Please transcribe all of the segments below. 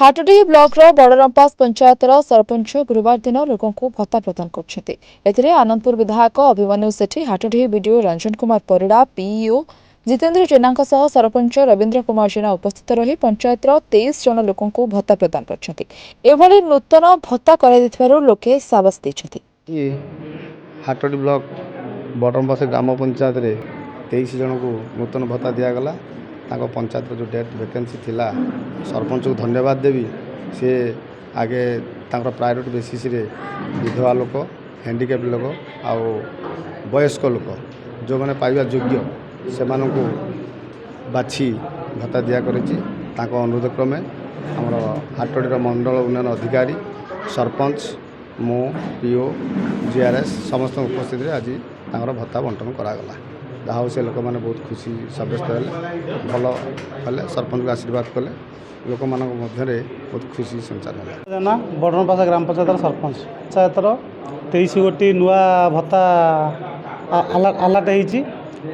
हाटडी block बड़रंपास panchayat sarpanch गुरुवार दिन लोकों को भत्ता प्रदान कर आनंदपुर विधायक अभिमन्यु सेठी हाटडी बीडीओ रंजन कुमार परिड़ा पीईओ जितेंद्र जेना सरपंच रवींद्र कुमार जेना उपस्थित रही पंचायत 23 जन लोकों को भत्ता प्रदान कर नूतन भत्ता लोके साबास देते। हाटडी ब्लॉक बड़रंपास ग्राम पंचायत 23 जन को नूतन भत्ता दिगला। पंचायत जो डेथ वैकेंसी थिला सरपंच को धन्यवाद देवी सी आगे प्रायोरिटी बेसिस रे विधवा लोक हैंडिकैप लोक आ वयस्क लोक जो मैंने पाइबा योग्य से बाछी भत्ता दिया अनुरोध क्रमे आमर हाटडीर मंडल उन्नयन अधिकारी सरपंच मो पीओ जीआरएस समस्त उपस्थित आज भत्ता बंटन करागला। जहाँ से लोक मैंने बहुत खुशी सब्यस्त भल कले सरपंच को आशीर्वाद कले लोक मान बहुत खुशी संचार है। बड़रंपास ग्राम पंचायत सरपंच पंचायतर 23 गोटी नुआ भत्ता आलाट हो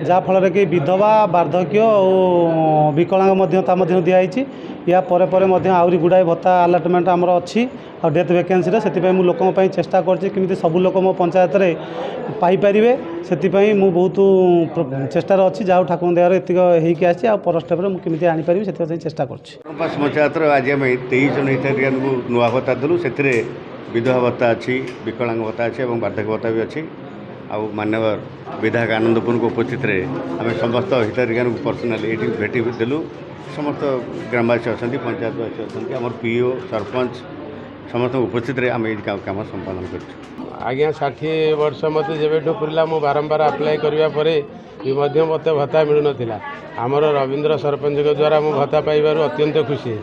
जहाँफल कि विधवा वार्धक्य और विकलांग दिखाई या आहरी गुड़ाए भत्ता आलाटमेंट आमर अच्छी और डेथ वैकेंसी से लोकों चेष्टा करमी सबू लोक मो पंचायत में पाइपर से बहुत चेष्टार अच्छी जहाँ ठाकुर दयार एतिक आसी पर स्टेप मुझे आनीपारि से चेष्टा कर पंचायत आज आम 23 जन हिताधिकारी को नुआ भत्ता देलु से विधवा भत्ता अच्छी विकलांग भत्ता अच्छी और वार्धक्य भत्ता भी अच्छी आ मान्यवर विधायक आनंदपुर को उपस्थित आम समस्त हिताधिकारी को पर्सनाली ये भेटी देलु समस्त ग्रामवासी अच्छा पंचायतवासी अच्छा आम पीओ सरपंच समस्त उपस्थित आम ये काम संपादन कर आज्ञा 60 वर्ष मत जब पूरा मुझे बारंबार आप्लाय करने मत भत्ता मिलू ना आमर रवींद्र सरपंच द्वारा मो भत्ता पाइबार अत्यंत खुशी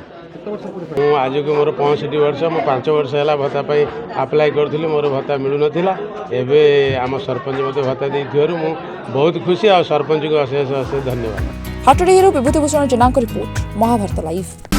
मु आज को मोर 65 वर्ष मो 5 वर्ष है भत्ता आप्लाय करी मोर भत्ता मिलू ना आम सरपंच मत भत्ता दे बहुत खुशी और सरपंच को अशेष अशेष धन्यवाद। हाटडी विभूतिभूषण जेना रिपोर्ट महाभारत लाइव।